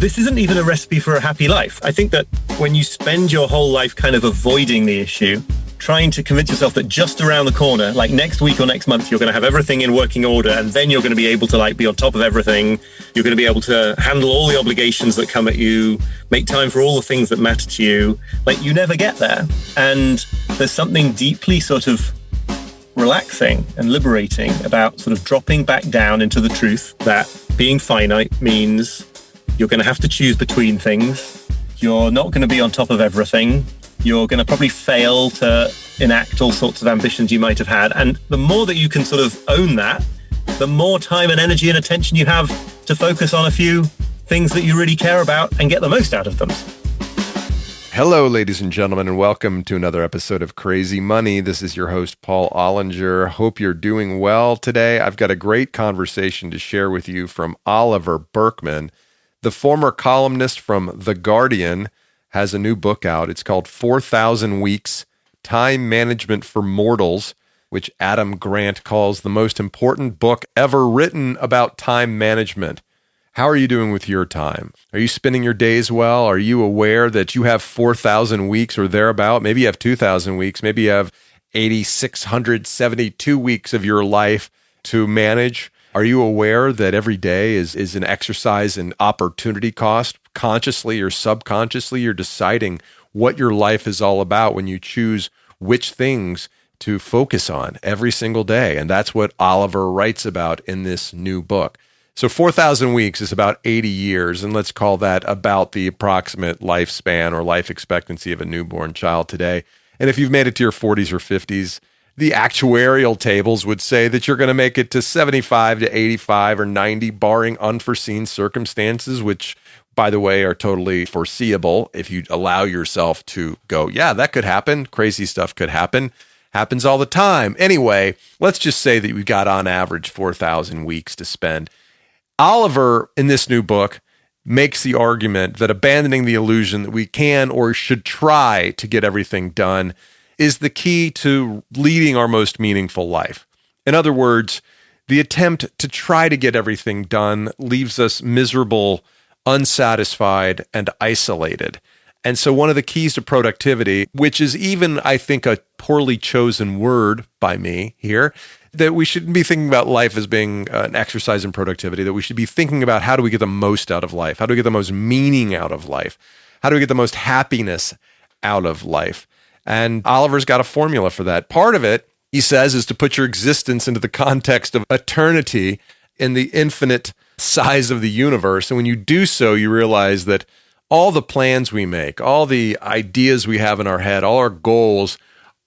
this isn't even a recipe for a happy life. I think that when you spend your whole life kind of avoiding the issue, trying to convince yourself that just around the corner, like next week or next month, you're going to have everything in working order, and then you're going to be able to like be on top of everything. You're going to be able to handle all the obligations that come at you, make time for all the things that matter to you. Like, you never get there. And there's something deeply sort of relaxing and liberating about sort of dropping back down into the truth that being finite means you're going to have to choose between things. You're not going to be on top of everything. You're going to probably fail to enact all sorts of ambitions you might have had. And the more that you can sort of own that, the more time and energy and attention you have to focus on a few things that you really care about and get the most out of them. Hello, ladies and gentlemen, and welcome to another episode of Crazy Money. This is your host, Paul Ollinger. Hope you're doing well today. I've got a great conversation to share with you from Oliver Burkeman, the former columnist from The Guardian. Has a new book out. It's called 4,000 Weeks, Time Management for Mortals, which Adam Grant calls the most important book ever written about time management. How are you doing with your time? Are you spending your days well? Are you aware that you have 4,000 weeks or thereabout? Maybe you have 2,000 weeks. Maybe you have 8,672 weeks of your life to manage. Are you aware that every day is an exercise in opportunity cost? Consciously or subconsciously, you're deciding what your life is all about when you choose which things to focus on every single day. And that's what Oliver writes about in this new book. So 4,000 weeks is about 80 years, and let's call that about the approximate lifespan or life expectancy of a newborn child today. And if you've made it to your 40s or 50s, the actuarial tables would say that you're going to make it to 75 to 85 or 90, barring unforeseen circumstances, which, by the way, are totally foreseeable if you allow yourself to go, yeah, that could happen. Crazy stuff could happen. Happens all the time. Anyway, let's just say that we've got on average 4,000 weeks to spend. Oliver, in this new book, makes the argument that abandoning the illusion that we can or should try to get everything done is the key to leading our most meaningful life. In other words, the attempt to try to get everything done leaves us miserable, unsatisfied, and isolated. And so one of the keys to productivity, which is even, I think, a poorly chosen word by me here, that we shouldn't be thinking about life as being an exercise in productivity, that we should be thinking about how do we get the most out of life? How do we get the most meaning out of life? How do we get the most happiness out of life? And Oliver's got a formula for that. Part of it, he says, is to put your existence into the context of eternity in the infinite size of the universe. And when you do so, you realize that all the plans we make, all the ideas we have in our head, all our goals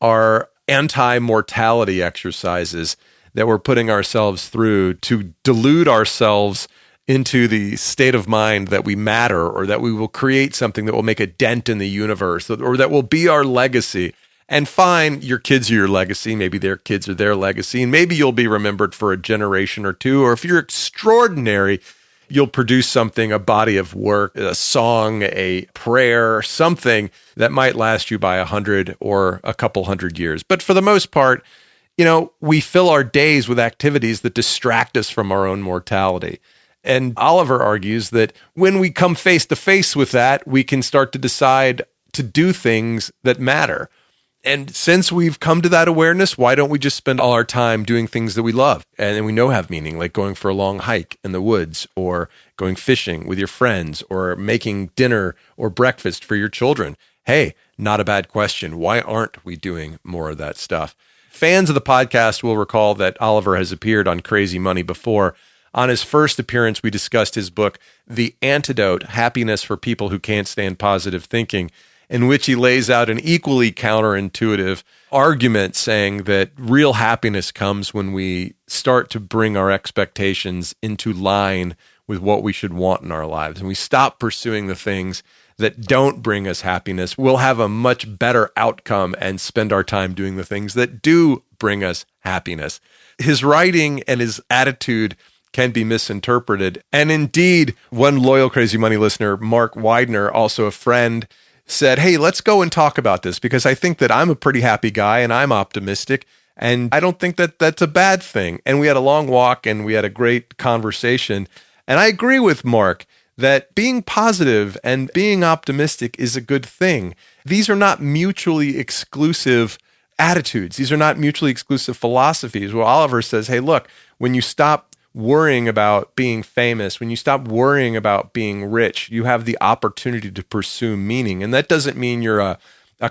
are anti-mortality exercises that we're putting ourselves through to delude ourselves into the state of mind that we matter, or that we will create something that will make a dent in the universe, or that will be our legacy. And fine, your kids are your legacy. Maybe their kids are their legacy. And maybe you'll be remembered for a generation or two. Or if you're extraordinary, you'll produce something, a body of work, a song, a prayer, something that might last you by 100 or a couple hundred years. But for the most part, we fill our days with activities that distract us from our own mortality. And Oliver argues that when we come face to face with that, we can start to decide to do things that matter. And since we've come to that awareness, why don't we just spend all our time doing things that we love and we know have meaning, like going for a long hike in the woods, or going fishing with your friends, or making dinner or breakfast for your children? Hey, not a bad question. Why aren't we doing more of that stuff? Fans of the podcast will recall that Oliver has appeared on Crazy Money before. On his first appearance, we discussed his book, The Antidote: Happiness for People Who Can't Stand Positive Thinking, in which he lays out an equally counterintuitive argument saying that real happiness comes when we start to bring our expectations into line with what we should want in our lives. And we stop pursuing the things that don't bring us happiness. We'll have a much better outcome and spend our time doing the things that do bring us happiness. His writing and his attitude can be misinterpreted. And indeed, one loyal Crazy Money listener, Mark Widener, also a friend, said, hey, let's go and talk about this, because I think that I'm a pretty happy guy and I'm optimistic, and I don't think that that's a bad thing. And we had a long walk and we had a great conversation. And I agree with Mark that being positive and being optimistic is a good thing. These are not mutually exclusive attitudes. These are not mutually exclusive philosophies. Well, Oliver says, hey, look, when you stop worrying about being famous, when you stop worrying about being rich, you have the opportunity to pursue meaning. And that doesn't mean you're a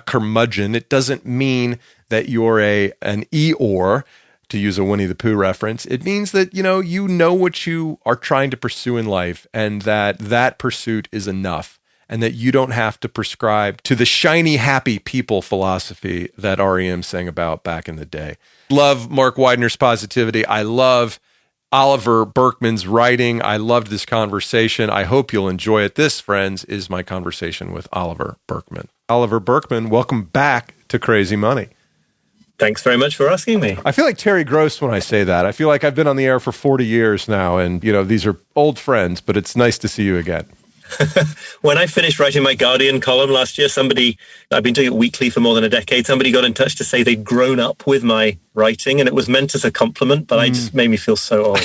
curmudgeon. It doesn't mean that you're an Eeyore, to use a Winnie the Pooh reference. It means that, you know what you are trying to pursue in life, and that pursuit is enough, and that you don't have to prescribe to the shiny, happy people philosophy that REM sang about back in the day. Love Mark Widener's positivity. I love Oliver Burkeman's writing. I loved this conversation. I hope you'll enjoy it. This, friends, is my conversation with Oliver Burkeman. Oliver Burkeman, welcome back to Crazy Money. Thanks very much for asking me. I feel like Terry Gross when I say that. I feel like I've been on the air for 40 years now, and, these are old friends, but it's nice to see you again. When I finished writing my Guardian column last year, I've been doing it weekly for more than a decade, somebody got in touch to say they'd grown up with my writing, and it was meant as a compliment, but I just made me feel so old.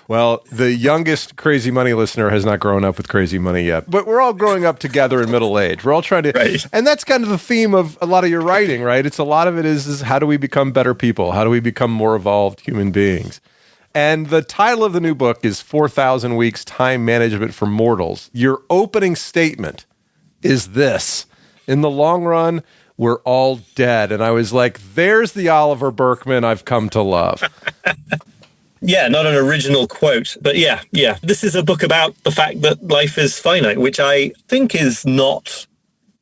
Well, the youngest Crazy Money listener has not grown up with Crazy Money yet, but we're all growing up together in middle age. We're all trying to, right. And that's kind of the theme of a lot of your writing, right? It's a lot of it is how do we become better people? How do we become more evolved human beings? And the title of the new book is 4,000 Weeks Time Management for Mortals. Your opening statement is this: in the long run, we're all dead. And I was like, there's the Oliver Burkeman I've come to love. Yeah, not an original quote, but yeah. This is a book about the fact that life is finite, which I think is not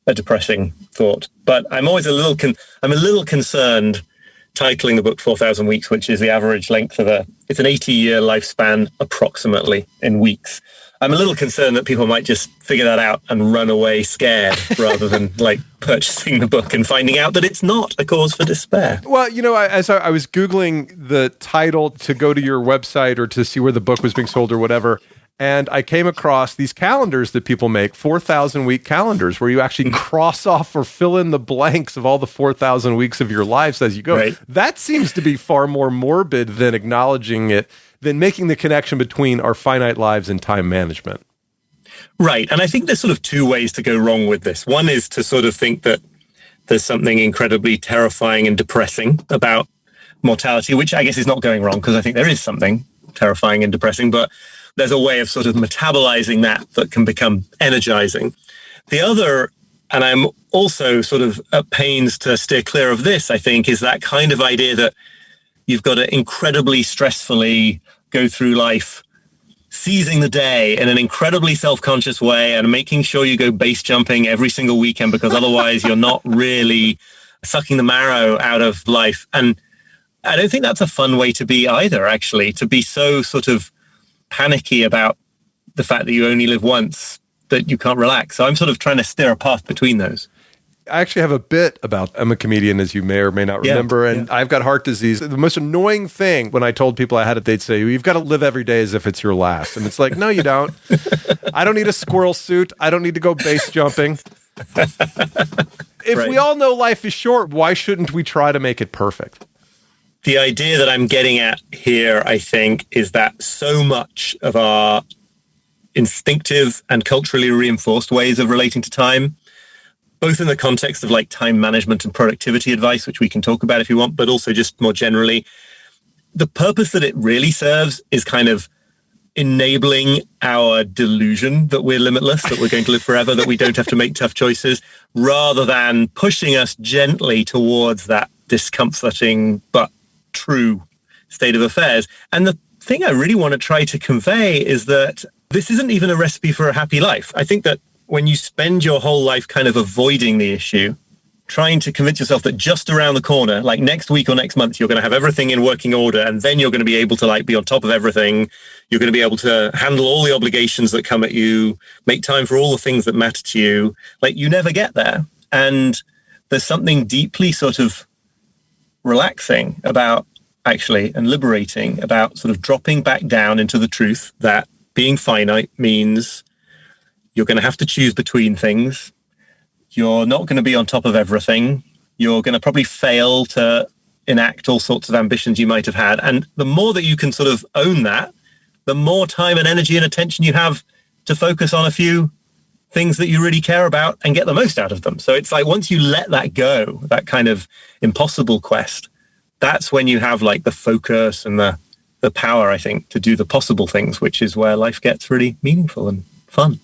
a depressing thought. But I'm always a little concerned titling the book 4,000 Weeks, which is the average length of it's an 80-year lifespan approximately in weeks. I'm a little concerned that people might just figure that out and run away scared rather than purchasing the book and finding out that it's not a cause for despair. Well, as I was Googling the title to go to your website or to see where the book was being sold or whatever, and I came across these calendars that people make, 4,000 week calendars, where you actually cross off or fill in the blanks of all the 4,000 weeks of your lives as you go. Right. That seems to be far more morbid than acknowledging it, than making the connection between our finite lives and time management. Right. And I think there's sort of two ways to go wrong with this. One is to sort of think that there's something incredibly terrifying and depressing about mortality, which I guess is not going wrong, because I think there is something terrifying and depressing, but there's a way of sort of metabolizing that can become energizing. The other, and I'm also sort of at pains to steer clear of this, I think, is that kind of idea that you've got to incredibly stressfully go through life, seizing the day in an incredibly self-conscious way and making sure you go base jumping every single weekend, because otherwise you're not really sucking the marrow out of life. And I don't think that's a fun way to be either, actually, to be so sort of panicky about the fact that you only live once that you can't relax. So I'm sort of trying to steer a path between those. I actually have a bit about, I'm a comedian, as you may or may not remember, and I've got heart disease. The most annoying thing when I told people I had it, they'd say, you've got to live every day as if it's your last. And it's like, no, you don't. I don't need a squirrel suit. I don't need to go base jumping. If we all know life is short, why shouldn't we try to make it perfect? The idea that I'm getting at here, I think, is that so much of our instinctive and culturally reinforced ways of relating to time, both in the context of time management and productivity advice, which we can talk about if you want, but also just more generally, the purpose that it really serves is kind of enabling our delusion that we're limitless, that we're going to live forever, that we don't have to make tough choices, rather than pushing us gently towards that discomforting but true state of affairs. And the thing I really want to try to convey is that this isn't even a recipe for a happy life. I think that when you spend your whole life kind of avoiding the issue, trying to convince yourself that just around the corner, like next week or next month, you're going to have everything in working order, and then you're going to be able to be on top of everything. You're going to be able to handle all the obligations that come at you, make time for all the things that matter to you. You never get there. And there's something deeply sort of relaxing about and liberating about sort of dropping back down into the truth that being finite means you're going to have to choose between things. You're not going to be on top of everything. You're going to probably fail to enact all sorts of ambitions you might have had. And the more that you can sort of own that, the more time and energy and attention you have to focus on a few things that you really care about and get the most out of them. So it's like once you let that go, that kind of impossible quest, that's when you have like the focus and the power, I think, to do the possible things, which is where life gets really meaningful and fun.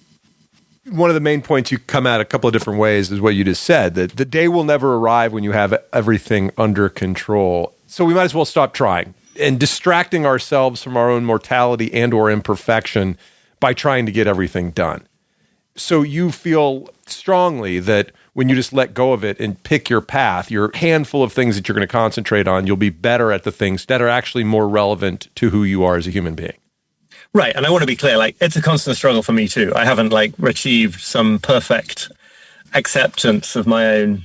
One of the main points you come at a couple of different ways is what you just said, that the day will never arrive when you have everything under control. So we might as well stop trying and distracting ourselves from our own mortality and or imperfection by trying to get everything done. So you feel strongly that when you just let go of it and pick your path, your handful of things that you're going to concentrate on, you'll be better at the things that are actually more relevant to who you are as a human being. Right. And I want to be clear, like, it's a constant struggle for me too. I haven't like achieved some perfect acceptance of my own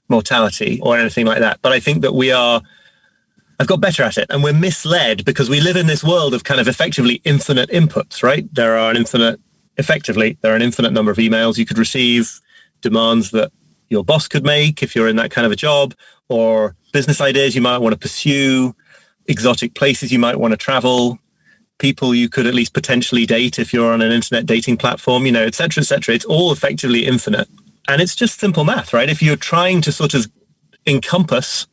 mortality or anything like that. But I think that I've got better at it, and we're misled because we live in this world of kind of effectively infinite inputs, right? There are an infinite number of emails you could receive, demands that your boss could make if you're in that kind of a job, or business ideas you might want to pursue, exotic places you might want to travel, people you could at least potentially date if you're on an internet dating platform, et cetera, et cetera. It's all effectively infinite. And it's just simple math, right? If you're trying to sort of encompass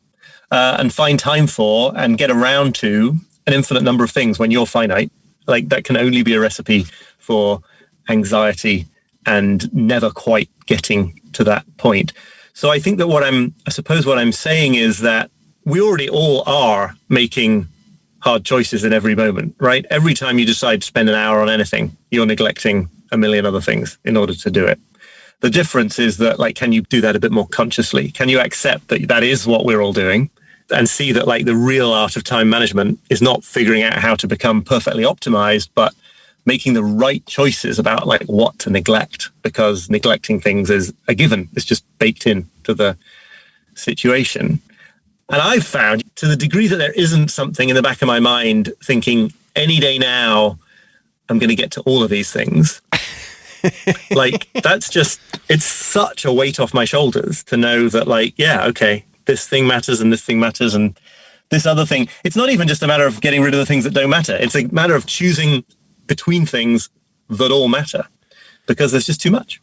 and find time for and get around to an infinite number of things when you're finite, like that can only be a recipe for anxiety and never quite getting to that point. So I think that what I'm saying is that we already all are making hard choices in every moment, right? Every time you decide to spend an hour on anything, you're neglecting a million other things in order to do it. The difference is that, like, can you do that a bit more consciously? Can you accept that that is what we're all doing and see that, like, the real art of time management is not figuring out how to become perfectly optimized, but making the right choices about, like, what to neglect, because neglecting things is a given. It's just baked into the situation. And I've found, to the degree that there isn't something in the back of my mind thinking any day now I'm going to get to all of these things, like, it's such a weight off my shoulders to know that, like, yeah, okay, this thing matters and this thing matters and this other thing. It's not even just a matter of getting rid of the things that don't matter. It's a matter of choosing between things that all matter, because there's just too much.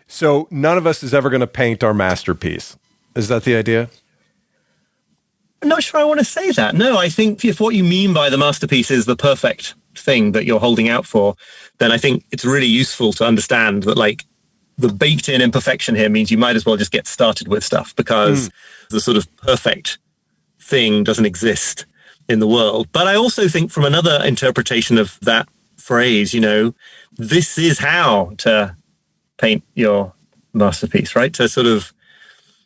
So none of us is ever going to paint our masterpiece. Is that the idea? I'm not sure I want to say that. No, I think if what you mean by the masterpiece is the perfect thing that you're holding out for, then I think it's really useful to understand that, like, the baked in imperfection here means you might as well just get started with stuff, because the sort of perfect thing doesn't exist in the world. But I also think, from another interpretation of that phrase, this is how to paint your masterpiece, right? To sort of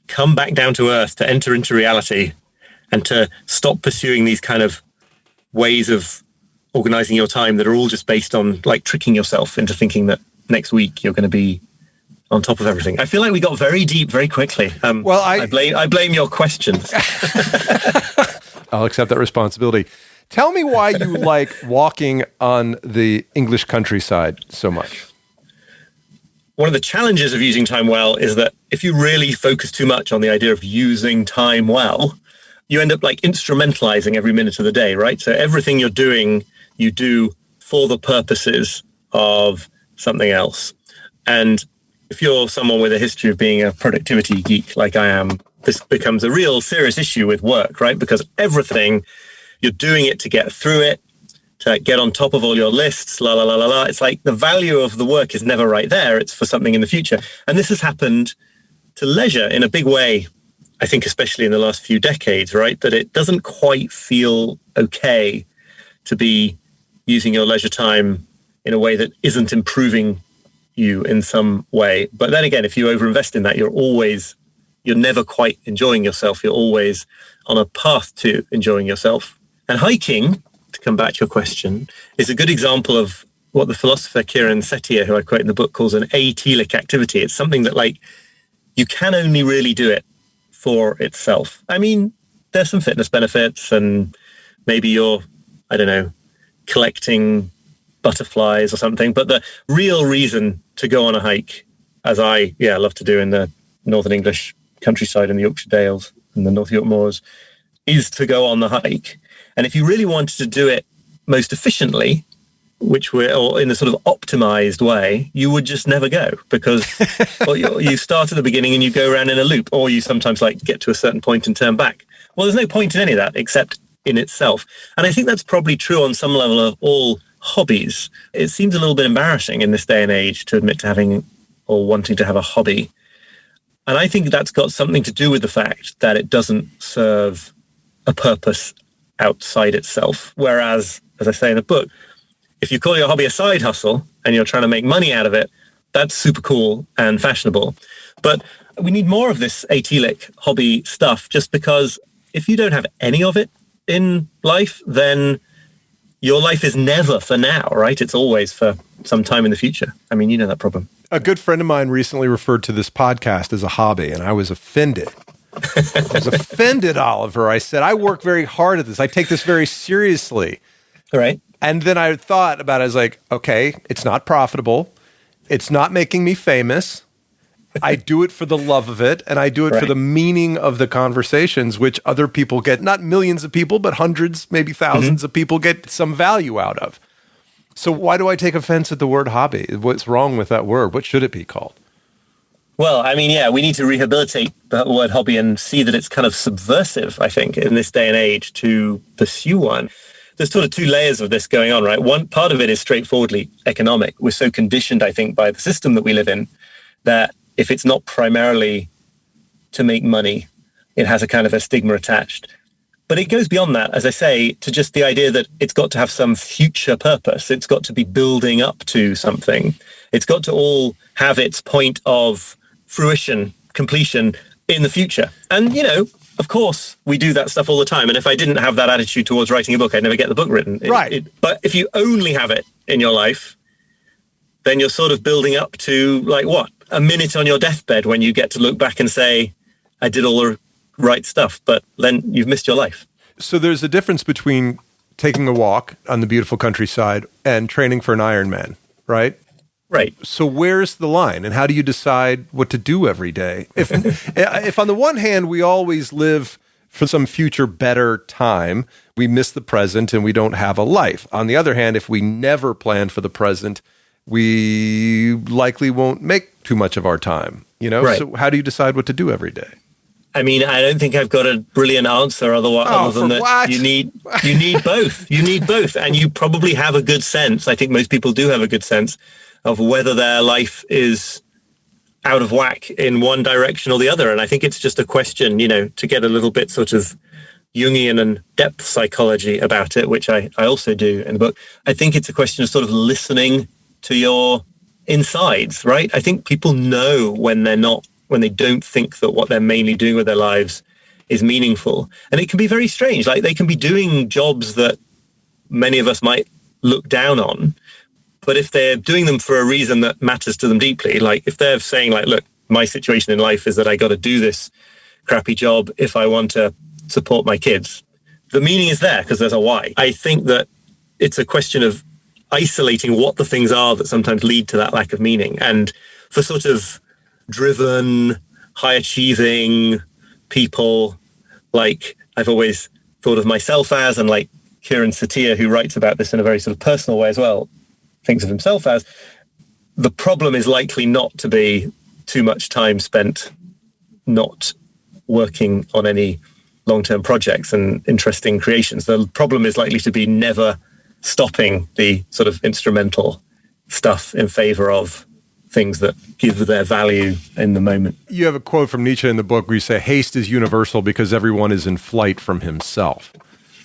come back down to earth, to enter into reality, and to stop pursuing these kind of ways of organizing your time that are all just based on, like, tricking yourself into thinking that next week you're going to be on top of everything. I feel like we got very deep very quickly. I blame your questions. I'll accept that responsibility. Tell me why you like walking on the English countryside so much. One of the challenges of using time well is that if you really focus too much on the idea of using time well, you end up, like, instrumentalizing every minute of the day, right? So everything you're doing, you do for the purposes of something else. And if you're someone with a history of being a productivity geek like I am, this becomes a real serious issue with work, right? Because everything, you're doing it to get through it, to get on top of all your lists, la, la, la, la, la. It's like the value of the work is never right there. It's for something in the future. And this has happened to leisure in a big way, I think, especially in the last few decades, right? That it doesn't quite feel okay to be using your leisure time in a way that isn't improving you in some way. But then again, if you overinvest in that, you're never quite enjoying yourself. You're always on a path to enjoying yourself. And hiking, to come back to your question, is a good example of what the philosopher Kiran Setia, who I quote in the book, calls an atelic activity. It's something that, like, you can only really do it for itself. I mean, there's some fitness benefits, and maybe you're, I don't know, collecting butterflies or something. But the real reason to go on a hike, as I love to do in the Northern English countryside in the Yorkshire Dales and the North York Moors, is to go on the hike. And if you really wanted to do it most efficiently, which were or in the sort of optimized way, you would just never go because well, you start at the beginning and you go around in a loop, or you sometimes like get to a certain point and turn back. Well, there's no point in any of that except in itself. And I think that's probably true on some level of all hobbies. It seems a little bit embarrassing in this day and age to admit to having or wanting to have a hobby. And I think that's got something to do with the fact that it doesn't serve a purpose outside itself. Whereas, as I say in the book, if you call your hobby a side hustle and you're trying to make money out of it, that's super cool and fashionable. But we need more of this atelic hobby stuff, just because if you don't have any of it in life, then your life is never for now, right? It's always for some time in the future. I mean, you know that problem. A good friend of mine recently referred to this podcast as a hobby, and I was offended. I was offended, Oliver. I said, I work very hard at this. I take this very seriously. All right. And then I thought about it. I was like, okay, it's not profitable. It's not making me famous. I do it for the love of it, and I do it for the meaning of the conversations, which other people get, not millions of people, but hundreds, maybe thousands of people get some value out of. So why do I take offense at the word hobby? What's wrong with that word? What should it be called? Well, I mean, yeah, we need to rehabilitate the word hobby and see that it's kind of subversive, I think, in this day and age to pursue one. There's sort of two layers of this going on, right? One part of it is straightforwardly economic. We're so conditioned, I think, by the system that we live in that if it's not primarily to make money, it has a kind of a stigma attached. But it goes beyond that, as I say, to just the idea that it's got to have some future purpose. It's got to be building up to something. It's got to all have its point of fruition, completion in the future. And, you know, of course, we do that stuff all the time. And if I didn't have that attitude towards writing a book, I'd never get the book written. But if you only have it in your life, then you're sort of building up to, like, what? A minute on your deathbed when you get to look back and say, I did all the right stuff, but then you've missed your life. So there's a difference between taking a walk on the beautiful countryside and training for an Ironman, right? Right. So where's the line, and how do you decide what to do every day? If on the one hand, we always live for some future better time, we miss the present and we don't have a life. On the other hand, if we never plan for the present, we likely won't make too much of our time, you know? Right. So how do you decide what to do every day? I mean, I don't think I've got a brilliant answer other than that what? you need both. You need both. And you probably have a good sense. I think most people do have a good sense of whether their life is out of whack in one direction or the other. And I think it's just a question, you know, to get a little bit sort of Jungian and depth psychology about it, which I also do in the book. I think it's a question of sort of listening to your insides, right? I think people know when they don't think that what they're mainly doing with their lives is meaningful. And it can be very strange. Like, they can be doing jobs that many of us might look down on, but if they're doing them for a reason that matters to them deeply, like if they're saying, like, look, my situation in life is that I got to do this crappy job if I want to support my kids, the meaning is there because there's a why. I think that it's a question of isolating what the things are that sometimes lead to that lack of meaning. And for sort of driven, high-achieving people, like I've always thought of myself as, and like Kiran Satia, who writes about this in a very sort of personal way as well, thinks of himself as, the problem is likely not to be too much time spent not working on any long-term projects and interesting creations. The problem is likely to be never stopping the sort of instrumental stuff in favor of things that give their value in the moment. You have a quote from Nietzsche in the book where you say, haste is universal because everyone is in flight from himself.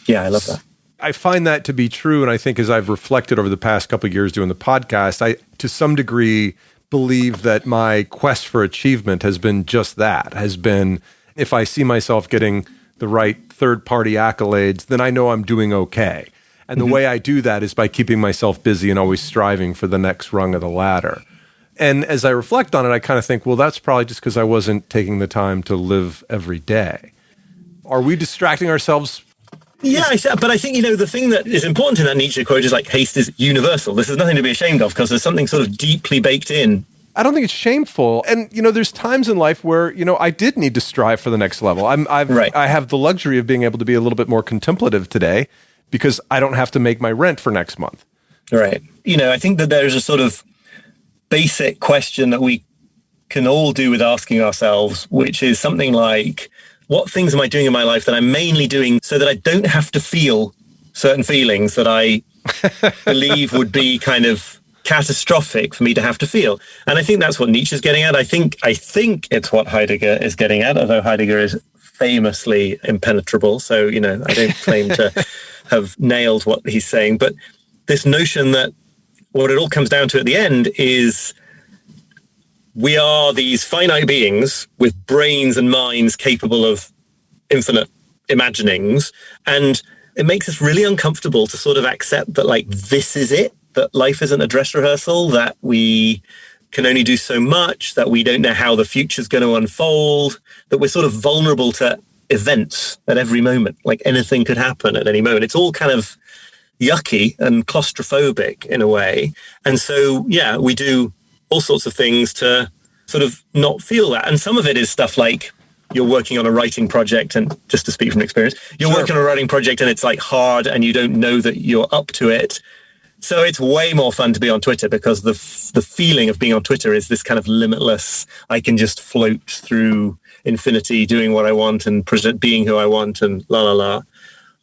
Yeah, I love that. I find that to be true, and I think as I've reflected over the past couple of years doing the podcast, I, to some degree, believe that my quest for achievement has been just that, has been, if I see myself getting the right third-party accolades, then I know I'm doing okay. And the way I do that is by keeping myself busy and always striving for the next rung of the ladder. And as I reflect on it, I kind of think, well, that's probably just because I wasn't taking the time to live every day. Are we distracting ourselves? Yeah, but I think, you know, the thing that is important in that Nietzsche quote is like, haste is universal. This is nothing to be ashamed of because there's something sort of deeply baked in. I don't think it's shameful. And, you know, there's times in life where, you know, I did need to strive for the next level. I have the luxury of being able to be a little bit more contemplative today because I don't have to make my rent for next month. Right. I think that there's a sort of basic question that we can all do with asking ourselves, which is something like, what things am I doing in my life that I'm mainly doing so that I don't have to feel certain feelings that I believe would be kind of catastrophic for me to have to feel? And I think that's what Nietzsche's getting at. I think it's what Heidegger is getting at, although Heidegger is famously impenetrable. So, I don't claim to have nailed what he's saying. But this notion that what it all comes down to at the end is we are these finite beings with brains and minds capable of infinite imaginings. And it makes us really uncomfortable to sort of accept that, like, this is it, that life isn't a dress rehearsal, that we can only do so much, that we don't know how the future's going to unfold, that we're sort of vulnerable to events at every moment. Like, anything could happen at any moment. It's all kind of yucky and claustrophobic in a way. And so, yeah, we do all sorts of things to sort of not feel that. And some of it is stuff like you're working on a writing project, and just to speak from experience, you're working on a writing project and it's like hard and you don't know that you're up to it. So it's way more fun to be on Twitter because the feeling of being on Twitter is this kind of limitless, I can just float through infinity doing what I want and being who I want and la la la.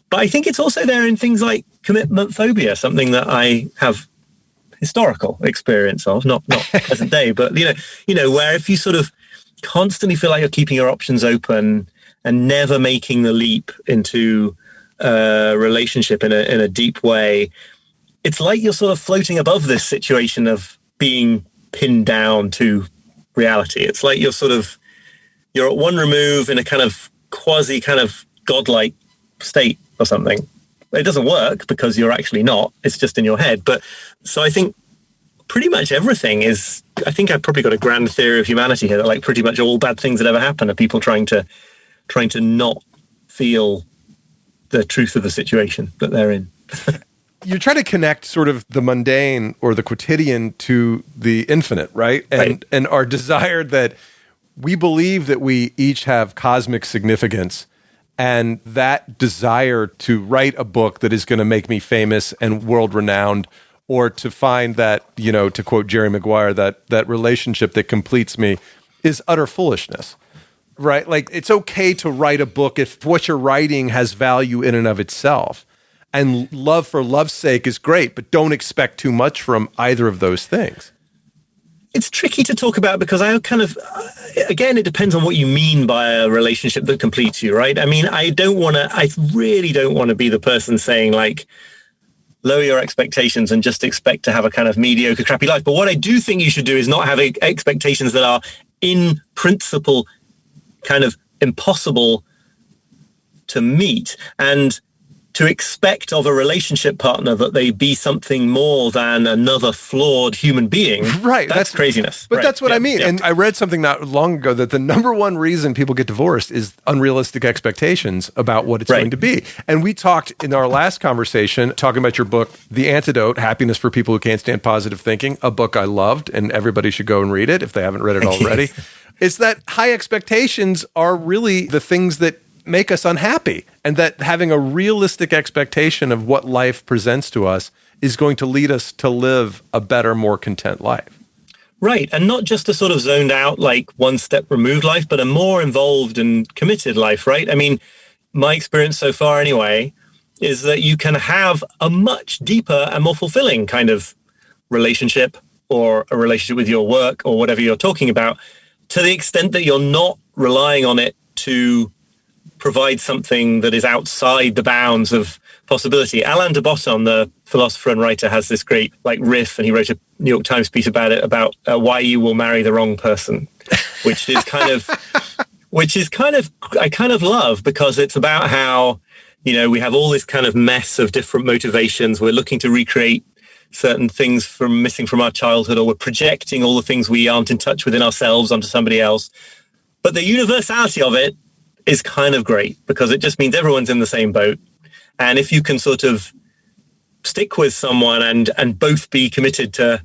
But I think it's also there in things like commitment phobia, something that I have historical experience of, not present day, but where if you sort of constantly feel like you're keeping your options open and never making the leap into a relationship in a deep way, it's like you're sort of floating above this situation of being pinned down to reality. It's like you're at one remove in a kind of quasi kind of godlike state or something. It doesn't work because you're actually not. It's just in your head. But so I think pretty much everything is, I think I've probably got a grand theory of humanity here that like pretty much all bad things that ever happen are people trying to not feel the truth of the situation that they're in. You try to connect sort of the mundane or the quotidian to the infinite, right? And our desire that we believe that we each have cosmic significance, and that desire to write a book that is going to make me famous and world-renowned, or to find that, to quote Jerry Maguire, that relationship that completes me is utter foolishness, right? Like, it's okay to write a book if what you're writing has value in and of itself. And love for love's sake is great, but don't expect too much from either of those things. It's tricky to talk about because I kind of, again, it depends on what you mean by a relationship that completes you, right? I mean, I really don't want to be the person saying like, lower your expectations and just expect to have a kind of mediocre, crappy life. But what I do think you should do is not have expectations that are in principle kind of impossible to meet, and to expect of a relationship partner that they be something more than another flawed human being. Right. That's craziness. But right. That's what I mean. Yeah. And I read something not long ago that the number one reason people get divorced is unrealistic expectations about what it's going to be. And we talked in our last conversation, talking about your book, The Antidote, Happiness for People Who Can't Stand Positive Thinking, a book I loved, and everybody should go and read it if they haven't read it already. It's that high expectations are really the things that make us unhappy, and that having a realistic expectation of what life presents to us is going to lead us to live a better, more content life. Right. And not just a sort of zoned out, like one step removed life, but a more involved and committed life, right? I mean, my experience so far anyway, is that you can have a much deeper and more fulfilling kind of relationship, or a relationship with your work or whatever you're talking about, to the extent that you're not relying on it to provide something that is outside the bounds of possibility. Alain de Botton, the philosopher and writer, has this great riff, and he wrote a New York Times piece about it, about why you will marry the wrong person, which is kind of I kind of love, because it's about how, we have all this kind of mess of different motivations. We're looking to recreate certain things missing from our childhood, or we're projecting all the things we aren't in touch with in ourselves onto somebody else. But the universality of it is kind of great, because it just means everyone's in the same boat. And if you can sort of stick with someone and both be committed to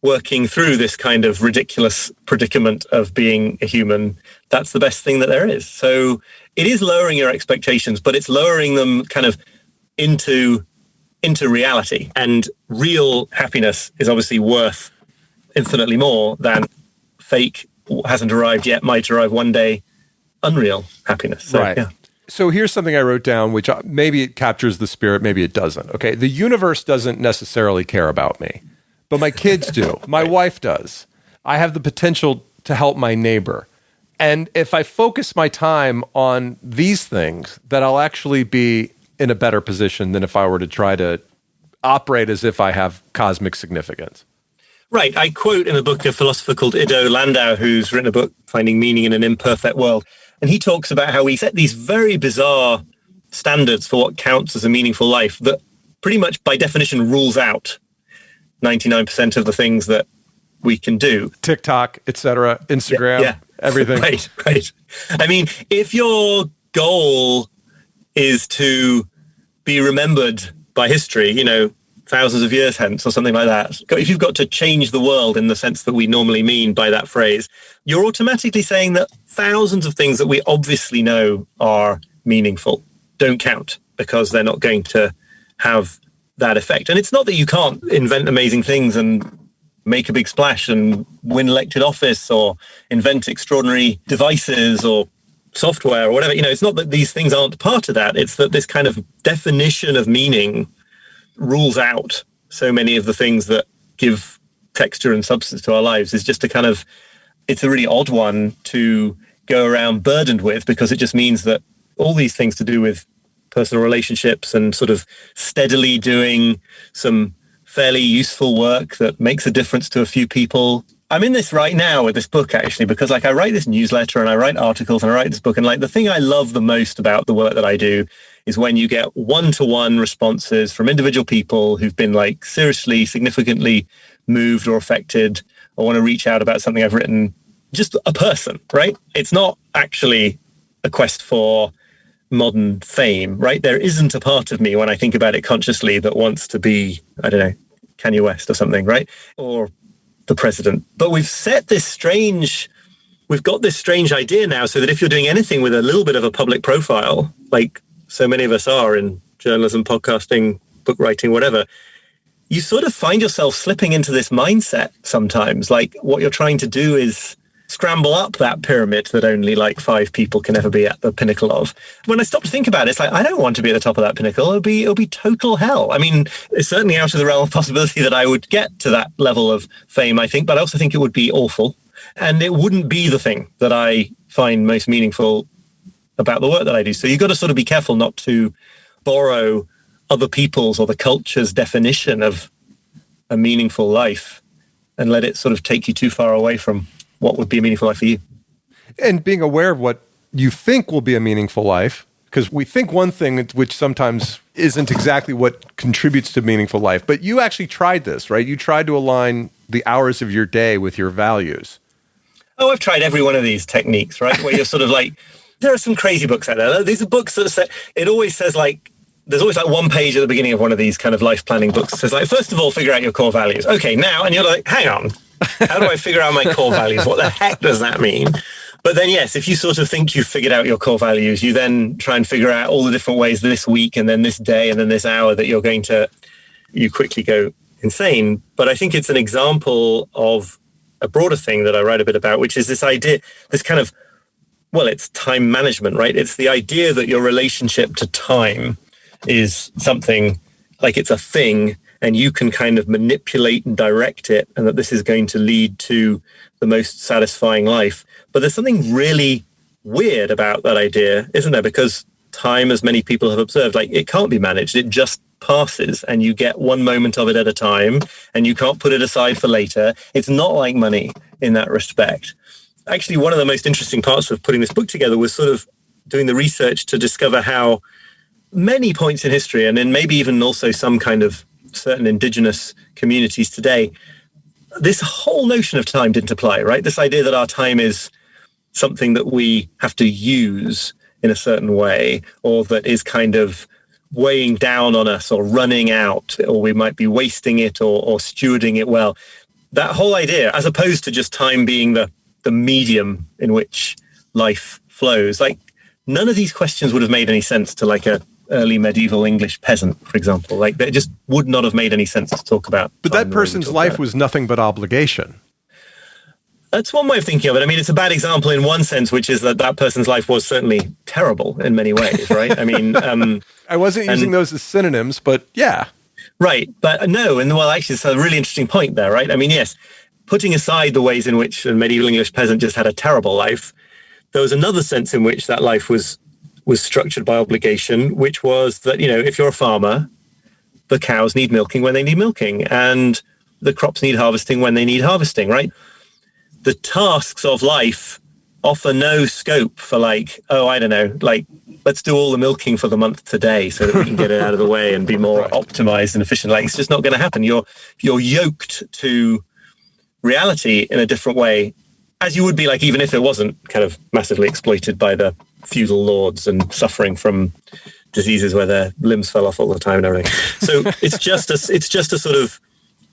working through this kind of ridiculous predicament of being a human, that's the best thing that there is. So it is lowering your expectations, but it's lowering them kind of into into reality. And real happiness is obviously worth infinitely more than fake, hasn't arrived yet, might arrive one day, unreal happiness. So, right. Yeah. So here's something I wrote down, which maybe it captures the spirit, maybe it doesn't. Okay. The universe doesn't necessarily care about me, but my kids do. My Right. wife does. I have the potential to help my neighbor. And if I focus my time on these things, that I'll actually be in a better position than if I were to try to operate as if I have cosmic significance. Right. I quote in a book a philosopher called Ido Landau, who's written a book, Finding Meaning in an Imperfect World. And he talks about how we set these very bizarre standards for what counts as a meaningful life that pretty much by definition rules out 99% of the things that we can do. TikTok, etc., Instagram, everything. Right. I mean, if your goal is to be remembered by history, thousands of years hence or something like that, if you've got to change the world in the sense that we normally mean by that phrase, you're automatically saying that thousands of things that we obviously know are meaningful don't count because they're not going to have that effect. And it's not that you can't invent amazing things and make a big splash and win elected office or invent extraordinary devices or software or whatever. It's not that these things aren't part of that. It's that this kind of definition of meaning rules out so many of the things that give texture and substance to our lives. Is just it's a really odd one to go around burdened with, because it just means that all these things to do with personal relationships and sort of steadily doing some fairly useful work that makes a difference to a few people. I'm in this right now with this book, actually, because I write this newsletter and I write articles and I write this book. And the thing I love the most about the work that I do is when you get one-to-one responses from individual people who've been seriously, significantly moved or affected or want to reach out about something I've written. Just a person, right? It's not actually a quest for modern fame, right? There isn't a part of me when I think about it consciously that wants to be, I don't know, Kanye West or something, right? Or the president. But we've got this strange idea now, so that if you're doing anything with a little bit of a public profile, like so many of us are in journalism, podcasting, book writing, whatever, you sort of find yourself slipping into this mindset sometimes. Like what you're trying to do is scramble up that pyramid that only 5 people can ever be at the pinnacle of. When I stop to think about it, it's I don't want to be at the top of that pinnacle. It'll be total hell. I mean, it's certainly out of the realm of possibility that I would get to that level of fame, I think, but I also think it would be awful. And it wouldn't be the thing that I find most meaningful about the work that I do. So you've got to sort of be careful not to borrow other people's or the culture's definition of a meaningful life and let it sort of take you too far away from what would be a meaningful life for you. And being aware of what you think will be a meaningful life, because we think one thing which sometimes isn't exactly what contributes to meaningful life. But you actually tried this, right? You tried to align the hours of your day with your values. Oh, I've tried every one of these techniques, right? Where you're sort of there are some crazy books out there. These are books that say, it always says there's always one page at the beginning of one of these kind of life planning books that says first of all, figure out your core values. Okay, now, and you're hang on. How do I figure out my core values? What the heck does that mean? But then, yes, if you sort of think you've figured out your core values, you then try and figure out all the different ways this week and then this day and then this hour that you quickly go insane. But I think it's an example of a broader thing that I write a bit about, which is this idea, this kind of, it's time management, right? It's the idea that your relationship to time is something it's a thing, and you can kind of manipulate and direct it, and that this is going to lead to the most satisfying life. But there's something really weird about that idea, isn't there? Because time, as many people have observed, it can't be managed. It just passes, and you get one moment of it at a time, and you can't put it aside for later. It's not like money in that respect. Actually, one of the most interesting parts of putting this book together was sort of doing the research to discover how many points in history, and then maybe even also some kind of certain indigenous communities today, this whole notion of time didn't apply, right? This idea that our time is something that we have to use in a certain way, or that is kind of weighing down on us or running out, or we might be wasting it or stewarding it well. That whole idea, as opposed to just time being the medium in which life flows, none of these questions would have made any sense to a early medieval English peasant, for example. Like, it just would not have made any sense to talk about. But that person's life was nothing but obligation. That's one way of thinking of it. I mean, it's a bad example in one sense, which is that person's life was certainly terrible in many ways, right? I mean... I wasn't using those as synonyms, but yeah. Right. But no, and well, actually, it's a really interesting point there, right? I mean, yes, putting aside the ways in which a medieval English peasant just had a terrible life, there was another sense in which that life was structured by obligation, which was that, if you're a farmer, the cows need milking when they need milking, and the crops need harvesting when they need harvesting, right? The tasks of life offer no scope for let's do all the milking for the month today so that we can get it out of the way and be more optimized and efficient. Like, it's just not going to happen. You're yoked to reality in a different way, as you would be, like, even if it wasn't kind of massively exploited by the feudal lords and suffering from diseases where their limbs fell off all the time and everything. So it's just a sort of,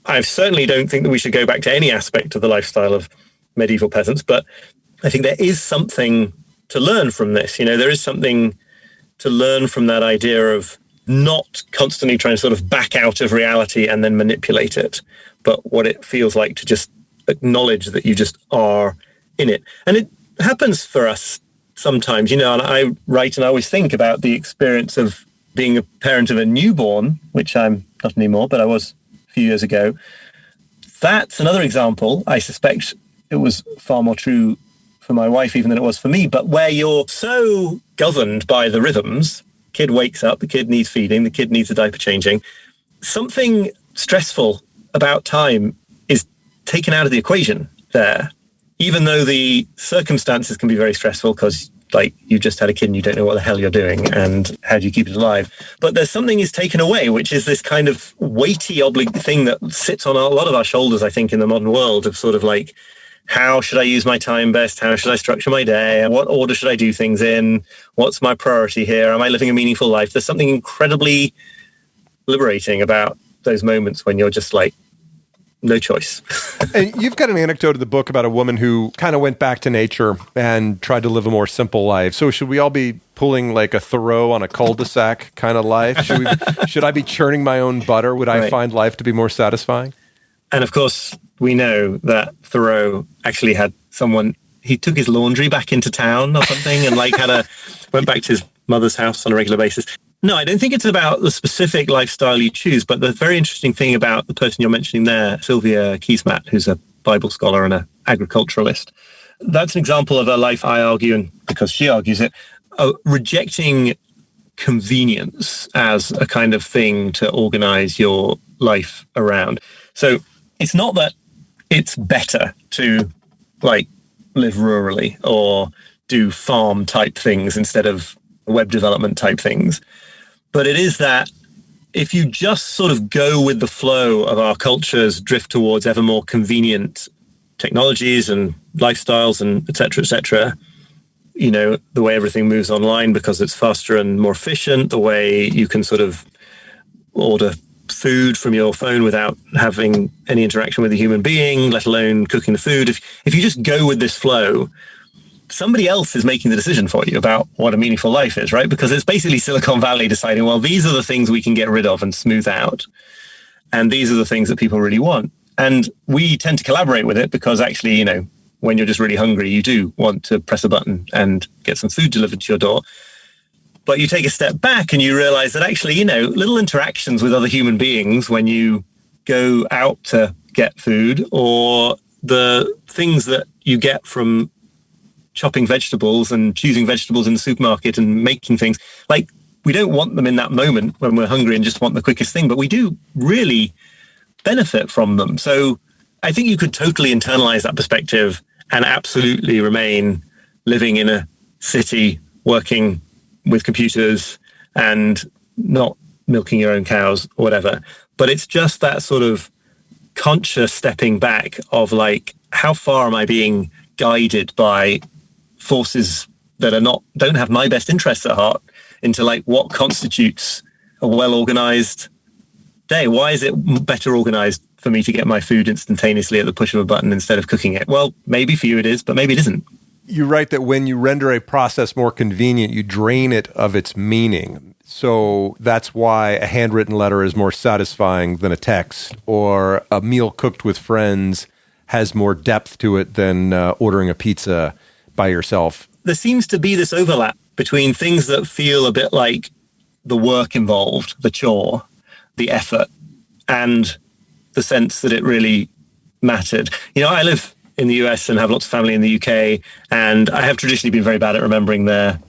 I certainly don't think that we should go back to any aspect of the lifestyle of medieval peasants, but I think there is something to learn from this. There is something to learn from that idea of not constantly trying to sort of back out of reality and then manipulate it, but what it feels like to just acknowledge that you just are in it. And it happens for us sometimes, and I write and I always think about the experience of being a parent of a newborn, which I'm not anymore, but I was a few years ago. That's another example. I suspect it was far more true for my wife even than it was for me, but where you're so governed by the rhythms, kid wakes up, the kid needs feeding, the kid needs a diaper changing, something stressful about time is taken out of the equation there, even though the circumstances can be very stressful because, like, you just had a kid and you don't know what the hell you're doing and how do you keep it alive. But there's something is taken away, which is this kind of weighty thing that sits on a lot of our shoulders, I think, in the modern world of sort of like, how should I use my time best? How should I structure my day? What order should I do things in? What's my priority here? Am I living a meaningful life? There's something incredibly liberating about those moments when you're just like, no choice. And you've got an anecdote in the book about a woman who kind of went back to nature and tried to live a more simple life. So should we all be pulling like a Thoreau on a cul-de-sac kind of life? Should I be churning my own butter? Would I find life to be more satisfying? And of course, we know that Thoreau actually had someone, he took his laundry back into town or something and went back to his mother's house on a regular basis. No, I don't think it's about the specific lifestyle you choose, but the very interesting thing about the person you're mentioning there, Sylvia Kiesmat, who's a Bible scholar and an agriculturalist, that's an example of a life, I argue, and because she argues it, rejecting convenience as a kind of thing to organize your life around. So it's not that it's better to live rurally or do farm type things instead of web development type things. But it is that if you just sort of go with the flow of our culture's drift towards ever more convenient technologies and lifestyles and et cetera, the way everything moves online because it's faster and more efficient, the way you can sort of order food from your phone without having any interaction with a human being, let alone cooking the food. If you just go with this flow, somebody else is making the decision for you about what a meaningful life is, right? Because it's basically Silicon Valley deciding, well, these are the things we can get rid of and smooth out. And these are the things that people really want. And we tend to collaborate with it because actually, when you're just really hungry, you do want to press a button and get some food delivered to your door. But you take a step back and you realize that actually, little interactions with other human beings when you go out to get food, or the things that you get from chopping vegetables and choosing vegetables in the supermarket and making things, we don't want them in that moment when we're hungry and just want the quickest thing, but we do really benefit from them. So I think you could totally internalize that perspective and absolutely remain living in a city, working with computers and not milking your own cows or whatever. But it's just that sort of conscious stepping back of how far am I being guided by forces that don't have my best interests at heart into what constitutes a well-organized day. Why is it better organized for me to get my food instantaneously at the push of a button instead of cooking it? Well, maybe for you it is, but maybe it isn't. You write that when you render a process more convenient, you drain it of its meaning. So that's why a handwritten letter is more satisfying than a text, or a meal cooked with friends has more depth to it than ordering a pizza by yourself. There seems to be this overlap between things that feel a bit like the work involved, the chore, the effort, and the sense that it really mattered. You know, I live in the US and have lots of family in the UK, and I have traditionally been very bad at remembering to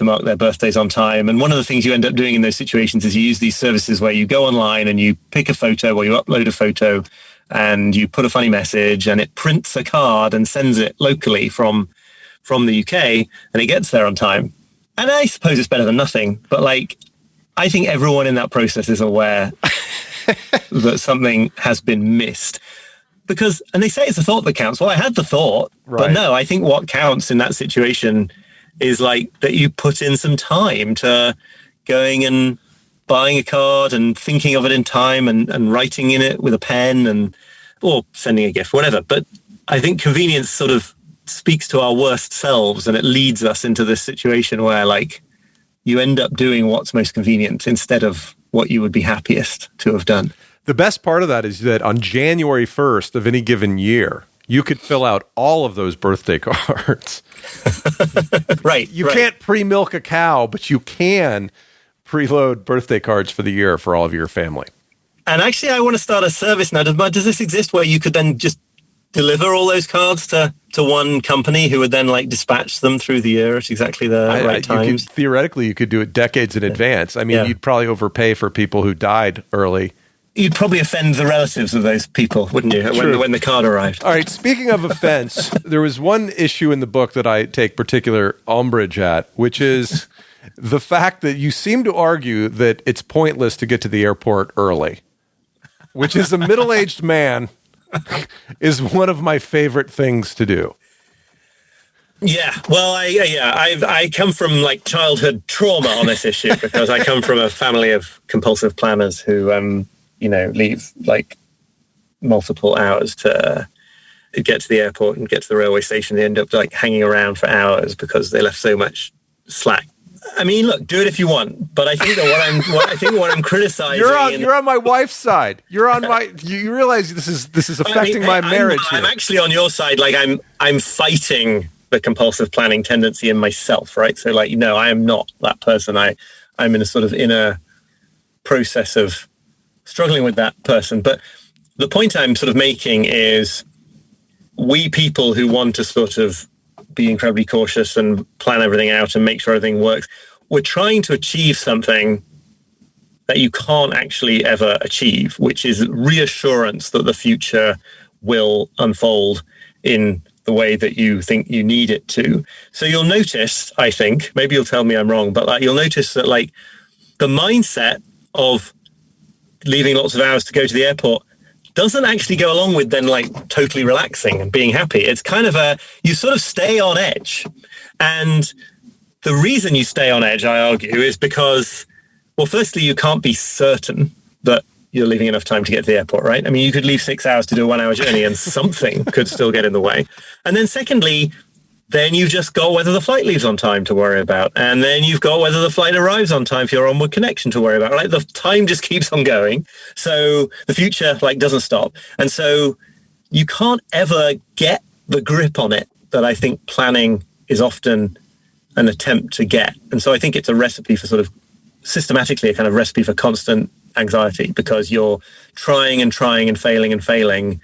mark their birthdays on time. And one of the things you end up doing in those situations is you use these services where you go online and you pick a photo or you upload a photo and you put a funny message and it prints a card and sends it locally from the UK, and it gets there on time. And I suppose it's better than nothing, but like, I think everyone in that process is aware that something has been missed. And they say it's the thought that counts. Well, I had the thought, right. But no, I think what counts in that situation is like that you put in some time to going and buying a card and thinking of it in time and writing in it with a pen or sending a gift, whatever. But I think convenience sort of speaks to our worst selves, and it leads us into this situation where like you end up doing what's most convenient instead of what you would be happiest to have done. The best part of that is that on January 1st of any given year, you could fill out all of those birthday cards. Right. You can't pre-milk a cow, but you can preload birthday cards for the year for all of your family. And actually, I want to start a service now. Does this exist where you could then just deliver all those cards to one company who would then like dispatch them through the year at exactly the right times? Theoretically, you could do it decades in advance. I mean, you'd probably overpay for people who died early. You'd probably offend the relatives of those people, wouldn't you, when the card arrived? All right, speaking of offense, there was one issue in the book that I take particular umbrage at, which is the fact that you seem to argue that it's pointless to get to the airport early, which is a middle-aged man is one of my favorite things to do. Yeah, well, I come from like childhood trauma on this issue because I come from a family of compulsive planners who, leave like multiple hours to get to the airport and get to the railway station. They end up like hanging around for hours because they left so much slack. I mean, look, do it if you want, but I think that what I'm criticizing. You're on my wife's side. You're on my. You realize this is affecting my marriage. I'm actually on your side. Like I'm fighting the compulsive planning tendency in myself, right? So like, no, I am not that person. I'm in a sort of inner process of struggling with that person. But the point I'm sort of making is we people who want to sort of be incredibly cautious and plan everything out and make sure everything works, we're trying to achieve something that you can't actually ever achieve, which is reassurance that the future will unfold in the way that you think you need it to. So you'll notice, I think, maybe you'll tell me I'm wrong, but like you'll notice that like the mindset of leaving lots of hours to go to the airport doesn't actually go along with then like totally relaxing and being happy. It's kind of you sort of stay on edge. And the reason you stay on edge, I argue, is because, well, firstly, you can't be certain that you're leaving enough time to get to the airport, right? I mean, you could leave 6 hours to do a 1 hour journey and something could still get in the way. And then secondly, then you've just got whether the flight leaves on time to worry about. And then you've got whether the flight arrives on time for your onward connection to worry about, right? The time just keeps on going. So the future like doesn't stop. And so you can't ever get the grip on it that I think planning is often an attempt to get. And so I think it's a recipe for sort of systematically a kind of recipe for constant anxiety because you're trying and failing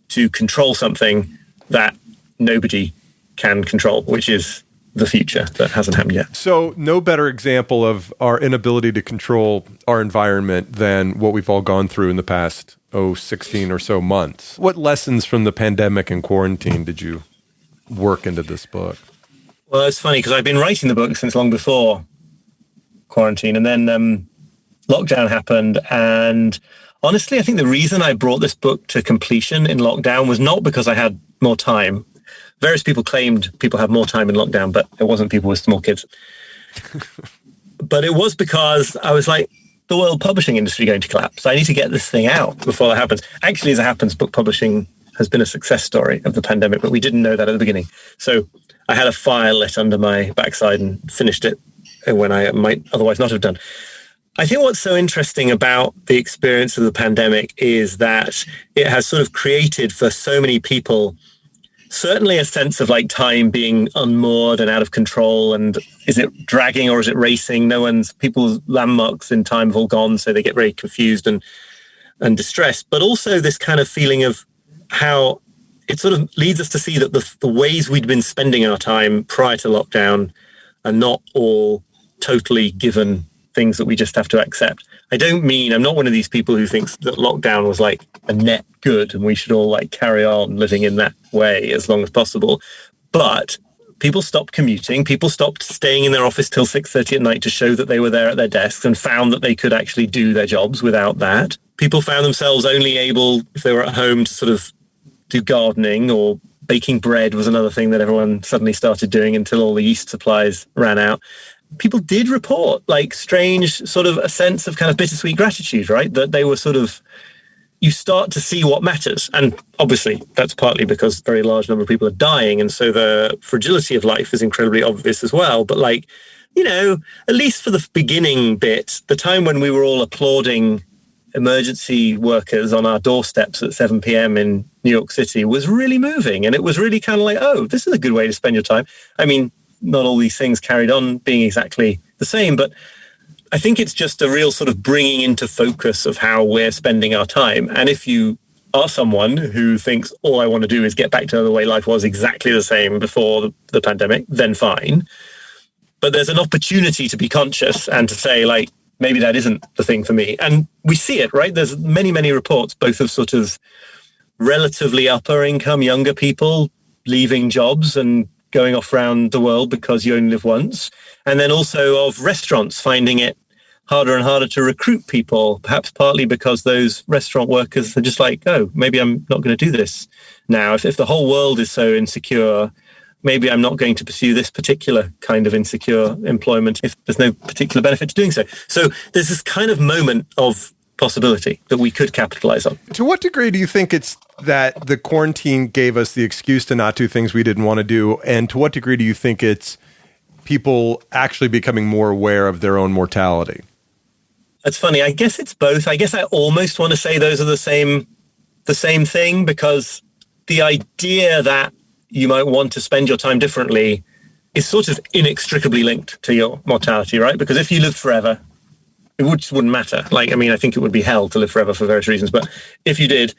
to control something that nobody can control, which is the future that hasn't happened yet. So no better example of our inability to control our environment than what we've all gone through in the past, 16 or so months. What lessons from the pandemic and quarantine did you work into this book? Well, it's funny because I've been writing the book since long before quarantine, and then lockdown happened. And honestly, I think the reason I brought this book to completion in lockdown was not because I had more time. Various people claimed people have more time in lockdown, but it wasn't people with small kids. But it was because I was like, the world publishing industry going to collapse. I need to get this thing out before that happens. Actually, as it happens, book publishing has been a success story of the pandemic, but we didn't know that at the beginning. So I had a fire lit under my backside and finished it when I might otherwise not have done. I think what's so interesting about the experience of the pandemic is that it has sort of created for so many people certainly a sense of like time being unmoored and out of control. And is it dragging or is it racing? People's landmarks in time have all gone, so they get very confused and distressed. But also this kind of feeling of how it sort of leads us to see that the ways we'd been spending our time prior to lockdown are not all totally given things that we just have to accept. I'm not one of these people who thinks that lockdown was like a net good and we should all like carry on living in that way as long as possible. But people stopped commuting. People stopped staying in their office till 6:30 at night to show that they were there at their desks and found that they could actually do their jobs without that. People found themselves only able, if they were at home, to sort of do gardening, or baking bread was another thing that everyone suddenly started doing until all the yeast supplies ran out. People did report like strange sort of a sense of kind of bittersweet gratitude, right? That they were sort of, you start to see what matters. And obviously that's partly because a very large number of people are dying. And so the fragility of life is incredibly obvious as well. But like, at least for the beginning bit, the time when we were all applauding emergency workers on our doorsteps at 7 p.m. in New York City was really moving. And it was really kind of like, oh, this is a good way to spend your time. I mean, not all these things carried on being exactly the same, but I think it's just a real sort of bringing into focus of how we're spending our time. And if you are someone who thinks all I want to do is get back to the way life was exactly the same before the pandemic, then fine. But there's an opportunity to be conscious and to say, like, maybe that isn't the thing for me. And we see it, right? There's many, many reports, both of sort of relatively upper income, younger people leaving jobs and going off around the world because you only live once. And then also of restaurants finding it harder and harder to recruit people, perhaps partly because those restaurant workers are just like, oh, maybe I'm not going to do this now. If the whole world is so insecure, maybe I'm not going to pursue this particular kind of insecure employment if there's no particular benefit to doing so. So there's this kind of moment of possibility that we could capitalize on. To what degree do you think it's that the quarantine gave us the excuse to not do things we didn't want to do? And to what degree do you think it's people actually becoming more aware of their own mortality? That's funny. I guess it's both. I guess I almost want to say those are the same thing, because the idea that you might want to spend your time differently is sort of inextricably linked to your mortality, right? Because if you lived forever, it just wouldn't matter. Like, I mean, I think it would be hell to live forever for various reasons. But if you did,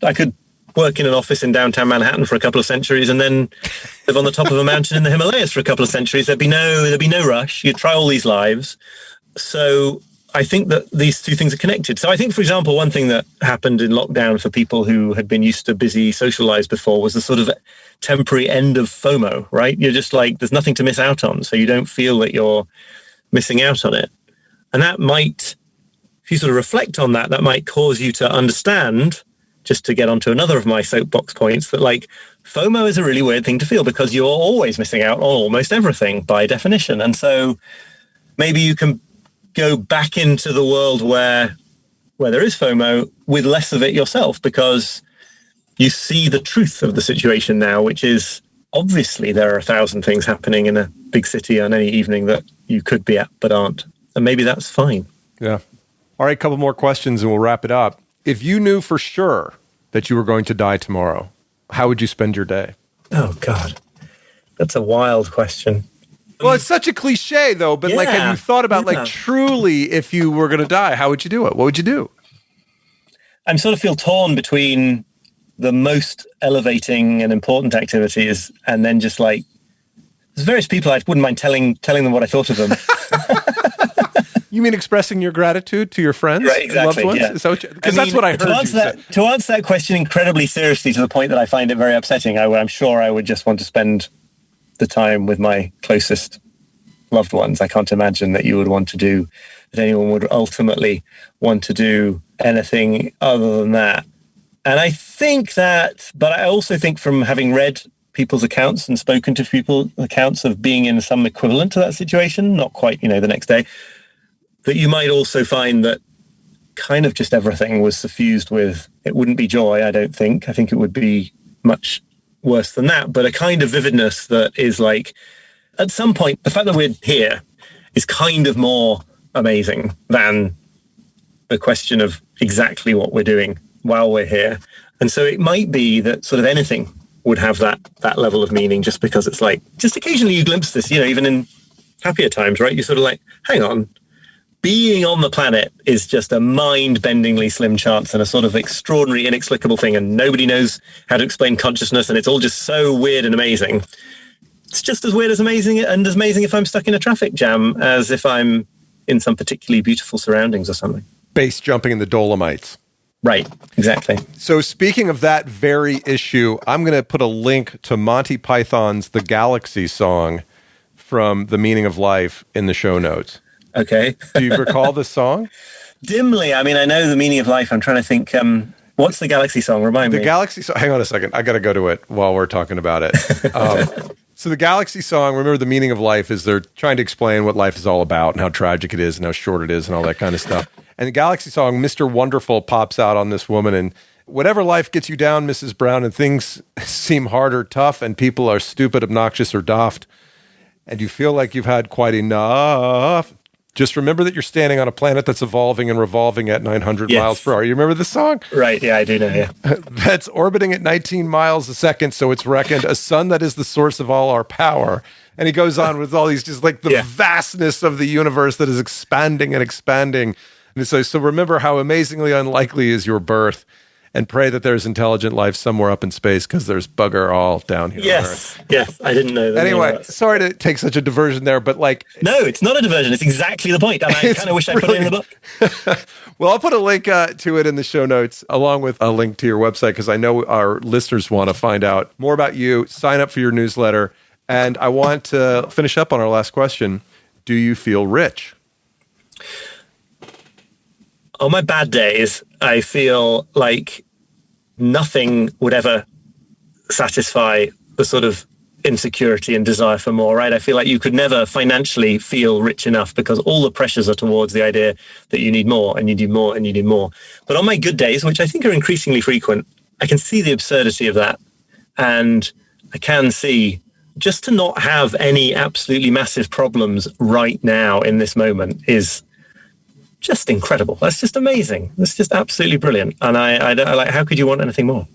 I could work in an office in downtown Manhattan for a couple of centuries and then live on the top of a mountain in the Himalayas for a couple of centuries. There'd be no rush. You'd try all these lives. So I think that these two things are connected. So I think, for example, one thing that happened in lockdown for people who had been used to busy social lives before was the sort of temporary end of FOMO, right? You're just like, there's nothing to miss out on. So you don't feel that you're missing out on it. And that might, if you sort of reflect on that, that might cause you to understand, just to get onto another of my soapbox points, that like FOMO is a really weird thing to feel because you're always missing out on almost everything by definition. And so maybe you can go back into the world where there is FOMO with less of it yourself, because you see the truth of the situation now, which is obviously there are 1,000 things happening in a big city on any evening that you could be at but aren't. And maybe that's fine. Yeah. All right, a couple more questions and we'll wrap it up. If you knew for sure that you were going to die tomorrow, how would you spend your day? Oh, God. That's a wild question. Well, it's such a cliche, though, but like, have you thought about, like, truly, if you were going to die, how would you do it? What would you do? I sort of feel torn between the most elevating and important activities and then just like, there's various people I wouldn't mind telling them what I thought of them. You mean expressing your gratitude to your friends? Right, exactly, loved ones? yeah. Because that's what I heard you say. To answer that question incredibly seriously to the point that I find it very upsetting, I'm sure I would just want to spend the time with my closest loved ones. I can't imagine that anyone would ultimately want to do anything other than that. And I think that, but I also think from having read people's accounts and spoken to people's accounts of being in some equivalent to that situation, not quite, the next day, that you might also find that kind of just everything was suffused with, it wouldn't be joy, I don't think. I think it would be much worse than that, but a kind of vividness that is like, at some point, the fact that we're here is kind of more amazing than the question of exactly what we're doing while we're here. And so it might be that sort of anything would have that level of meaning, just because it's like, just occasionally you glimpse this, even in happier times, right? You're sort of like, hang on, being on the planet is just a mind-bendingly slim chance and a sort of extraordinary, inexplicable thing, and nobody knows how to explain consciousness, and it's all just so weird and amazing. It's just as weird as amazing if I'm stuck in a traffic jam as if I'm in some particularly beautiful surroundings or something. Base jumping in the Dolomites. Right, exactly. So speaking of that very issue, I'm going to put a link to Monty Python's The Galaxy song from The Meaning of Life in the show notes. Okay. Do you recall the song? Dimly. I mean, I know The Meaning of Life. I'm trying to think, what's the Galaxy song? Remind me. The Galaxy song, hang on a second. I got to go to it while we're talking about it. So the Galaxy song, remember, the meaning of life is they're trying to explain what life is all about and how tragic it is and how short it is and all that kind of stuff. And the Galaxy song, Mr. Wonderful pops out on this woman, and whatever life gets you down, Mrs. Brown, and things seem hard or tough and people are stupid, obnoxious, or daft, and you feel like you've had quite enough, just remember that you're standing on a planet that's evolving and revolving at 900 miles per hour. You remember this song? Right, yeah, I do know, yeah. That's orbiting at 19 miles a second, so it's reckoned a sun that is the source of all our power. And he goes on with all these, just like the vastness of the universe that is expanding and expanding. And so remember how amazingly unlikely is your birth, and pray that there's intelligent life somewhere up in space, because there's bugger all down here. Yes, I didn't know that. Anyway, sorry to take such a diversion there, but like... No, it's not a diversion. It's exactly the point. And I kind of wish I put it in the book. Well, I'll put a link to it in the show notes, along with a link to your website, because I know our listeners want to find out more about you, sign up for your newsletter. And I want to finish up on our last question. Do you feel rich? On my bad days, I feel like nothing would ever satisfy the sort of insecurity and desire for more, right? I feel like you could never financially feel rich enough, because all the pressures are towards the idea that you need more and you need more and you need more. But on my good days, which I think are increasingly frequent, I can see the absurdity of that. And I can see just to not have any absolutely massive problems right now in this moment is just incredible. That's just amazing. That's just absolutely brilliant. And I like, how could you want anything more?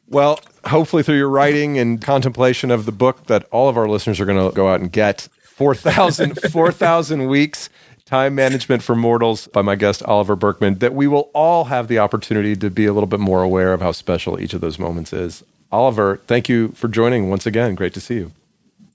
Well, hopefully through your writing and contemplation of the book that all of our listeners are going to go out and get, 4,000 Weeks, Time Management for Mortals by my guest, Oliver Burkeman, that we will all have the opportunity to be a little bit more aware of how special each of those moments is. Oliver, thank you for joining once again. Great to see you.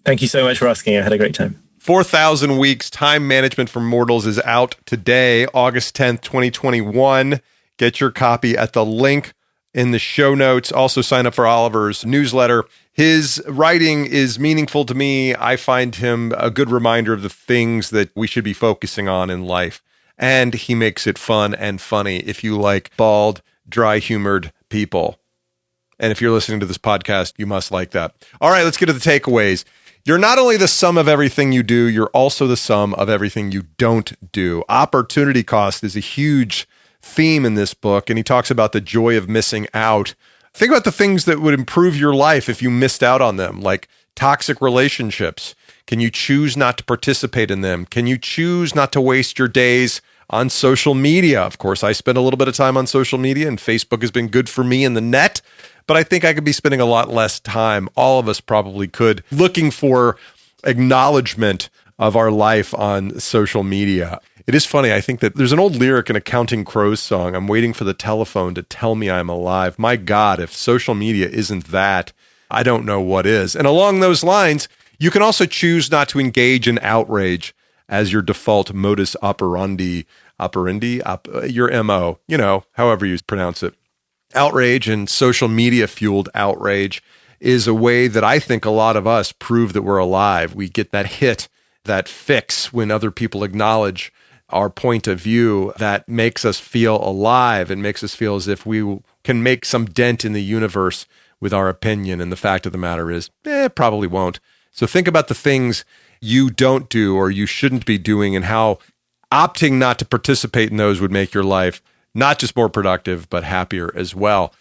Thank you so much for asking. I had a great time. 4,000 Weeks, Time Management for Mortals is out today, August 10th, 2021. Get your copy at the link in the show notes. Also sign up for Oliver's newsletter. His writing is meaningful to me. I find him a good reminder of the things that we should be focusing on in life. And he makes it fun and funny if you like bald, dry-humored people. And if you're listening to this podcast, you must like that. All right, let's get to the takeaways. You're not only the sum of everything you do, you're also the sum of everything you don't do. Opportunity cost is a huge theme in this book, and he talks about the joy of missing out. Think about the things that would improve your life if you missed out on them, like toxic relationships. Can you choose not to participate in them? Can you choose not to waste your days on social media? Of course, I spend a little bit of time on social media, and Facebook has been good for me in the net. But I think I could be spending a lot less time. All of us probably could, looking for acknowledgement of our life on social media. It is funny. I think that there's an old lyric in a Counting Crows song. I'm waiting for the telephone to tell me I'm alive. My God, if social media isn't that, I don't know what is. And along those lines, you can also choose not to engage in outrage as your default modus operandi, your MO, however you pronounce it. Outrage and social media fueled outrage is a way that I think a lot of us prove that we're alive. We get that hit, that fix when other people acknowledge our point of view that makes us feel alive and makes us feel as if we can make some dent in the universe with our opinion. And the fact of the matter is, probably won't. So think about the things you don't do or you shouldn't be doing and how opting not to participate in those would make your life not just more productive, but happier as well.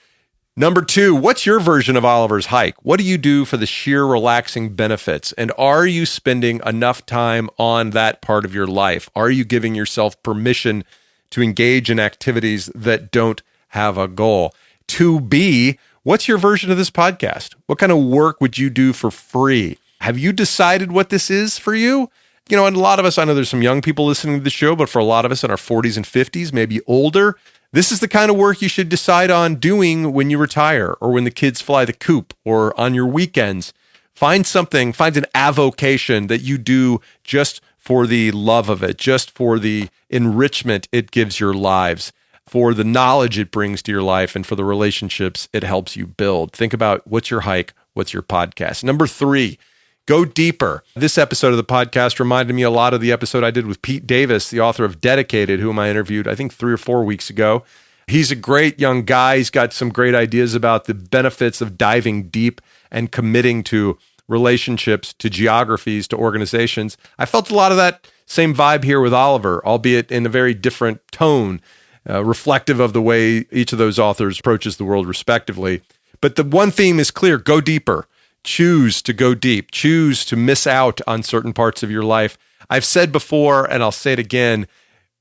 Number 2, what's your version of Oliver's hike? What do you do for the sheer relaxing benefits? And are you spending enough time on that part of your life? Are you giving yourself permission to engage in activities that don't have a goal? 2B, what's your version of this podcast? What kind of work would you do for free? Have you decided what this is for you? You know, and a lot of us, I know there's some young people listening to the show, but for a lot of us in our 40s and 50s, maybe older, this is the kind of work you should decide on doing when you retire or when the kids fly the coop or on your weekends. Find an avocation that you do just for the love of it, just for the enrichment it gives your lives, for the knowledge it brings to your life, and for the relationships it helps you build. Think about what's your hike, what's your podcast. Number 3, go deeper. This episode of the podcast reminded me a lot of the episode I did with Pete Davis, the author of Dedicated, whom I interviewed, I think 3 or 4 weeks ago. He's a great young guy. He's got some great ideas about the benefits of diving deep and committing to relationships, to geographies, to organizations. I felt a lot of that same vibe here with Oliver, albeit in a very different tone, reflective of the way each of those authors approaches the world respectively. But the one theme is clear: go deeper. Choose to go deep. Choose to miss out on certain parts of your life. I've said before, and I'll say it again,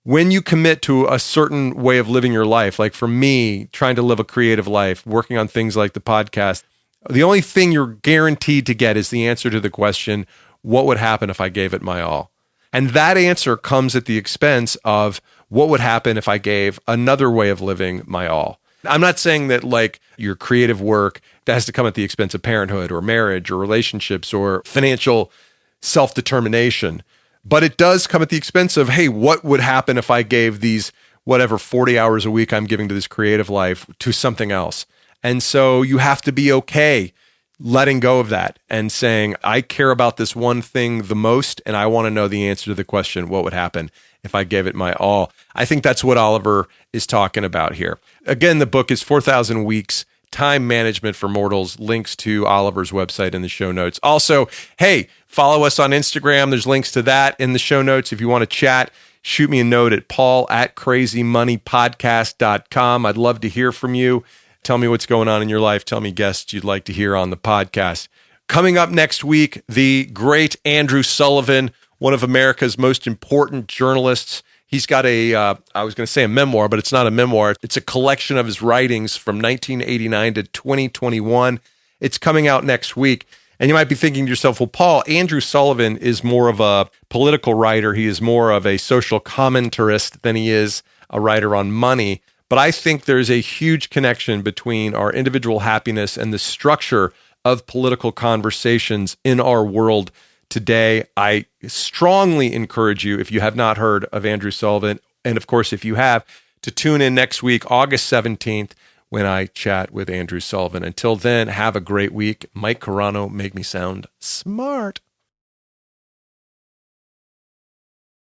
when you commit to a certain way of living your life, like for me, trying to live a creative life, working on things like the podcast, the only thing you're guaranteed to get is the answer to the question, what would happen if I gave it my all? And that answer comes at the expense of what would happen if I gave another way of living my all. I'm not saying that like your creative work that has to come at the expense of parenthood or marriage or relationships or financial self-determination, but it does come at the expense of, hey, what would happen if I gave these, whatever, 40 hours a week I'm giving to this creative life to something else? And so you have to be okay letting go of that and saying, I care about this one thing the most, and I want to know the answer to the question, what would happen if I gave it my all? I think that's what Oliver is talking about here. Again, the book is 4,000 Weeks, Time Management for Mortals. Links to Oliver's website in the show notes. Also, hey, follow us on Instagram. There's links to that in the show notes. If you want to chat, shoot me a note at paul@crazymoneypodcast.com. I'd love to hear from you. Tell me what's going on in your life. Tell me guests you'd like to hear on the podcast. Coming up next week, the great Andrew Sullivan, one of America's most important journalists. He's got I was going to say a memoir, but it's not a memoir. It's a collection of his writings from 1989 to 2021. It's coming out next week. And you might be thinking to yourself, well, Paul, Andrew Sullivan is more of a political writer. He is more of a social commentarist than he is a writer on money. But I think there's a huge connection between our individual happiness and the structure of political conversations in our world today. I strongly encourage you, if you have not heard of Andrew Sullivan, and of course, if you have, to tune in next week, August 17th, when I chat with Andrew Sullivan. Until then, have a great week. Mike Carano, make me sound smart.